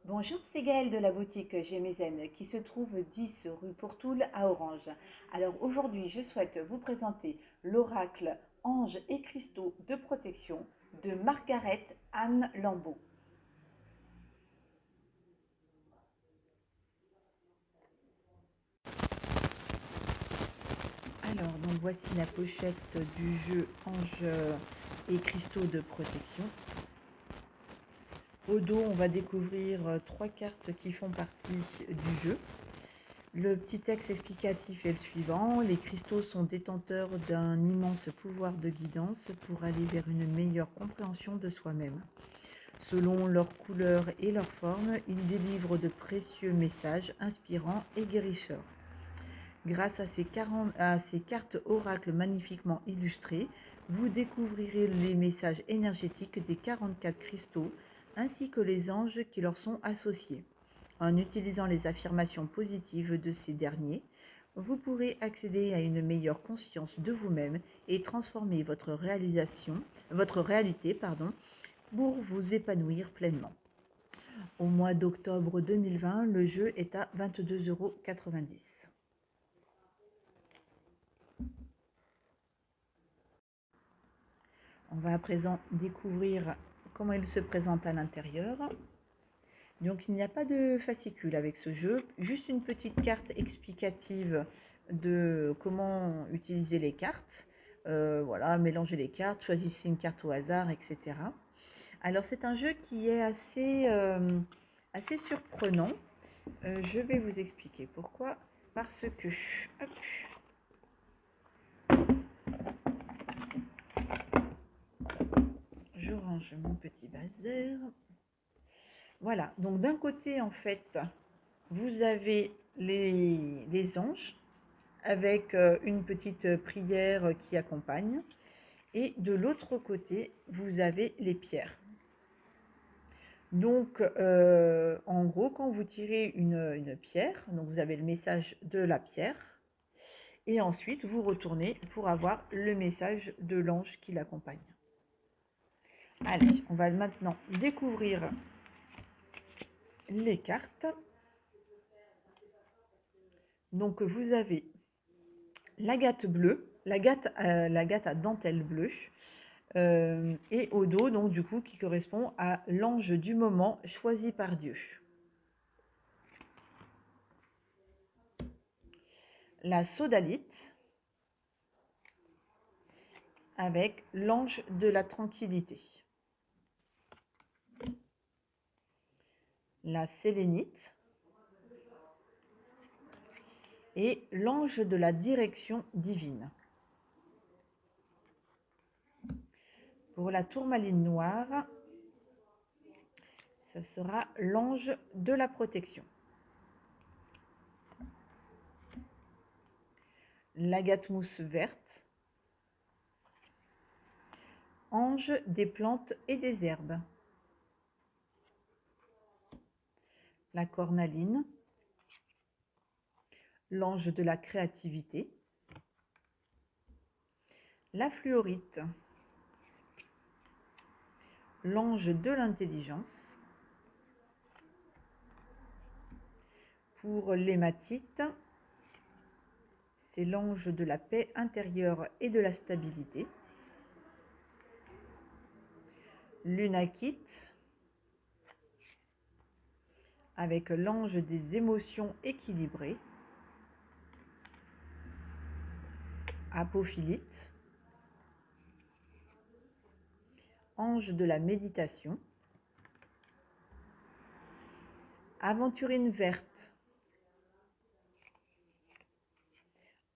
Bonjour, c'est Gaëlle de la boutique Gémézen qui se trouve 10 rue Pourtoul à Orange. Alors aujourd'hui, je souhaite vous présenter l'oracle Anges et cristaux de protection de Margaret Anne Lambeau. Alors, donc voici la pochette du jeu Anges et cristaux de protection. Au dos, on va découvrir trois cartes qui font partie du jeu. Le petit texte explicatif est le suivant. Les cristaux sont détenteurs d'un immense pouvoir de guidance pour aller vers une meilleure compréhension de soi-même. Selon leur couleur et leur forme, ils délivrent de précieux messages inspirants et guérisseurs. Grâce à ces cartes oracles magnifiquement illustrées, vous découvrirez les messages énergétiques des 44 cristaux ainsi que les anges qui leur sont associés. En utilisant les affirmations positives de ces derniers, vous pourrez accéder à une meilleure conscience de vous-même et transformer votre réalité, pour vous épanouir pleinement. Au mois d'octobre 2020, le jeu est à 22,90 €. On va à présent découvrir comment il se présente à l'intérieur. Donc il n'y a pas de fascicule avec ce jeu, juste une petite carte explicative de comment utiliser les cartes. Voilà, mélanger les cartes, choisissez une carte au hasard, etc. Alors c'est un jeu qui est assez surprenant. Je vais vous expliquer pourquoi. Parce que, hop, je range mon petit base. Voilà, donc d'un côté en fait, vous avez les anges avec une petite prière qui accompagne. Et de l'autre côté, vous avez les pierres. Donc, en gros, quand vous tirez une pierre, donc vous avez le message de la pierre, et ensuite vous retournez pour avoir le message de l'ange qui l'accompagne. Allez, on va maintenant découvrir les cartes. Donc, vous avez l'agate bleue, l'agate à dentelle bleue, et au dos, donc du coup, qui correspond à l'ange du moment choisi par Dieu. La sodalite avec l'ange de la tranquillité. La sélénite et l'ange de la direction divine. Pour la tourmaline noire, ce sera l'ange de la protection. L'agate mousse verte, ange des plantes et des herbes. La cornaline, l'ange de la créativité. La fluorite, l'ange de l'intelligence. Pour l'hématite, c'est l'ange de la paix intérieure et de la stabilité. L'unakite, avec l'ange des émotions équilibrées. Apophilite, ange de la méditation. Aventurine verte,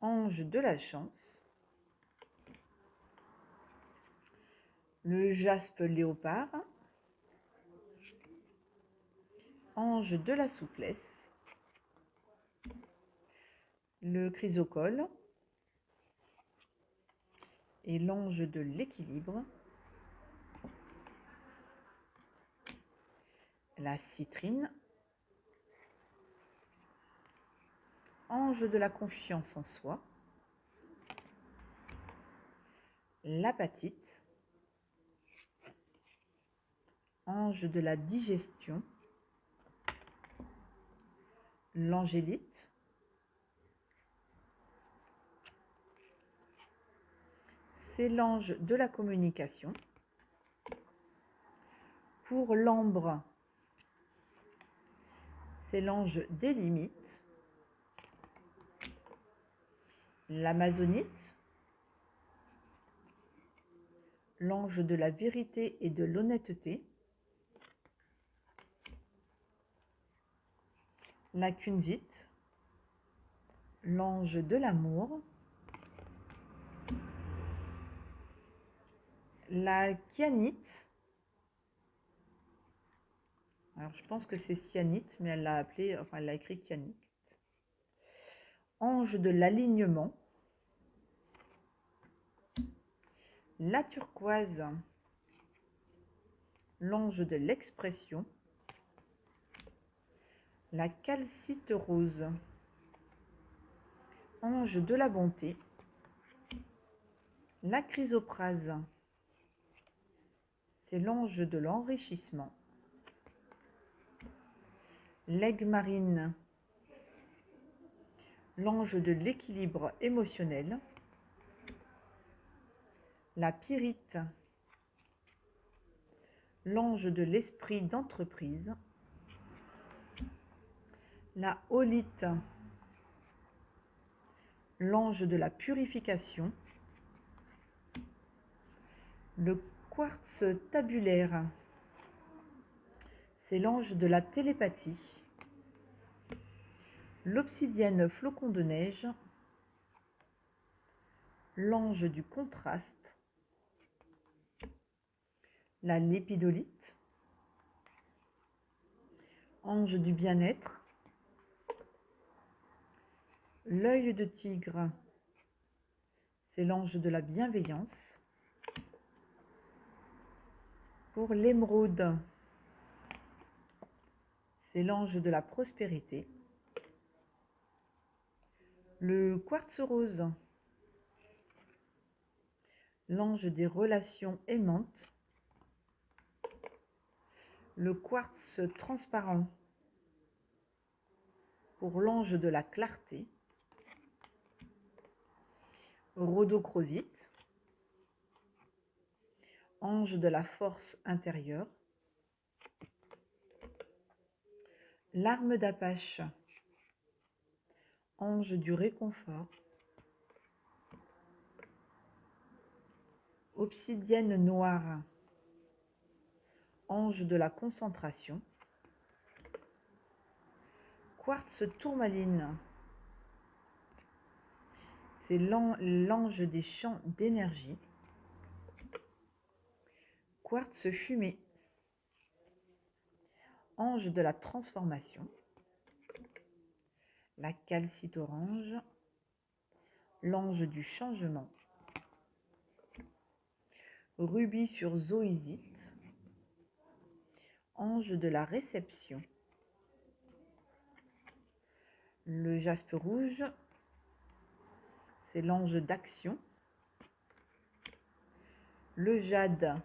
ange de la chance. Le jaspe léopard, ange de la souplesse. Le chrysocole et l'ange de l'équilibre. La citrine, ange de la confiance en soi. L'apatite, ange de la digestion. l'angélite, c'est l'ange de la communication. Pour l'ambre, c'est l'ange des limites. L'amazonite, l'ange de la vérité et de l'honnêteté. La kunzite, l'ange de l'amour. La kyanite, alors je pense que c'est cyanite, mais elle l'a appelé, enfin elle l'a écrit kyanite. Ange de l'alignement. La turquoise, l'ange de l'expression. La calcite rose, ange de la bonté. La chrysoprase, c'est l'ange de l'enrichissement. L'aigle marine, l'ange de l'équilibre émotionnel. La pyrite, l'ange de l'esprit d'entreprise. La holite, l'ange de la purification. Le quartz tabulaire, c'est l'ange de la télépathie. L'obsidienne flocon de neige, l'ange du contraste. La lépidolite, ange du bien-être. L'œil de tigre, c'est l'ange de la bienveillance. Pour l'émeraude, c'est l'ange de la prospérité. Le quartz rose, l'ange des relations aimantes. Le quartz transparent, pour l'ange de la clarté. Rhodochrosite, ange de la force intérieure. L'arme d'Apache, ange du réconfort. Obsidienne noire, ange de la concentration. Quartz tourmaline, c'est l'ange des champs d'énergie. Quartz fumé, ange de la transformation. La calcite orange, l'ange du changement. Rubis sur zoïsite, ange de la réception. Le jaspe rouge, c'est l'ange d'action. Le jade,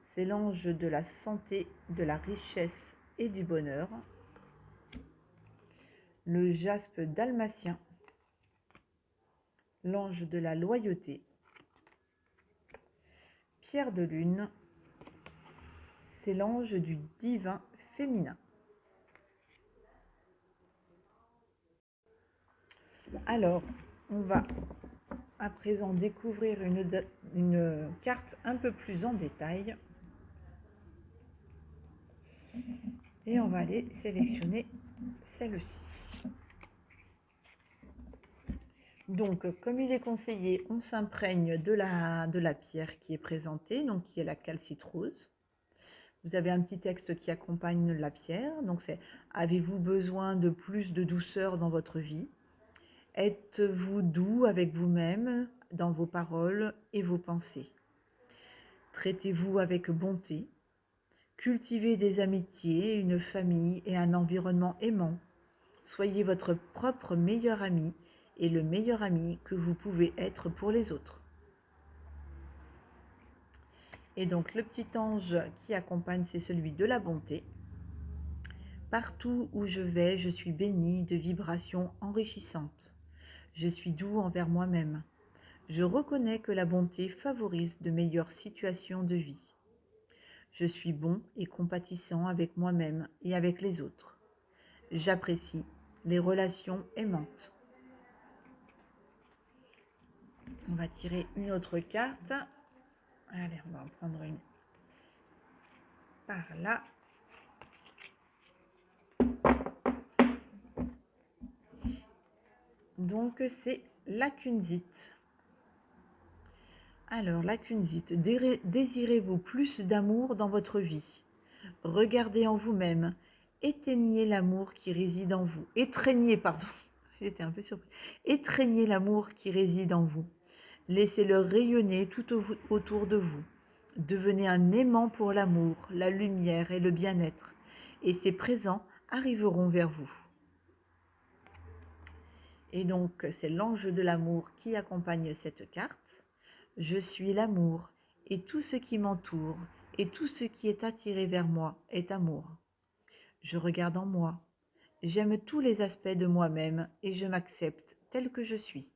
c'est l'ange de la santé, de la richesse et du bonheur. Le jaspe dalmatien, l'ange de la loyauté. Pierre de lune, c'est l'ange du divin féminin. Alors, on va à présent découvrir une carte un peu plus en détail. Et on va aller sélectionner celle-ci. Donc, comme il est conseillé, on s'imprègne de la pierre qui est présentée, donc qui est la calcite rose. Vous avez un petit texte qui accompagne la pierre. Donc, c'est « Avez-vous besoin de plus de douceur dans votre vie ? Êtes-vous doux avec vous-même dans vos paroles et vos pensées ? Traitez-vous avec bonté ? Cultivez des amitiés, une famille et un environnement aimant. Soyez votre propre meilleur ami et le meilleur ami que vous pouvez être pour les autres. » Et donc le petit ange qui accompagne, c'est celui de la bonté. Partout où je vais, je suis bénie de vibrations enrichissantes. Je suis doux envers moi-même. Je reconnais que la bonté favorise de meilleures situations de vie. Je suis bon et compatissant avec moi-même et avec les autres. J'apprécie les relations aimantes. On va tirer une autre carte. Allez, on va en prendre une par là. Donc, c'est la kunzite. Alors, la kunzite, désirez-vous plus d'amour dans votre vie? Regardez en vous-même, éteignez l'amour qui réside en vous. Étreignez, pardon, j'étais un peu surprise. Étreignez l'amour qui réside en vous. Laissez-le rayonner tout autour de vous. Devenez un aimant pour l'amour, la lumière et le bien-être, et ces présents arriveront vers vous. Et donc, c'est l'ange de l'amour qui accompagne cette carte. Je suis l'amour, et tout ce qui m'entoure, et tout ce qui est attiré vers moi est amour. Je regarde en moi, j'aime tous les aspects de moi-même et je m'accepte tel que je suis.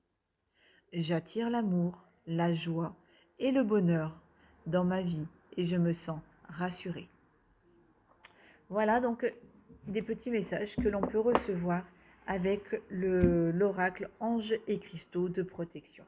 J'attire l'amour, la joie et le bonheur dans ma vie et je me sens rassurée. Voilà donc des petits messages que l'on peut recevoir avec l'oracle Anges et cristaux de protection.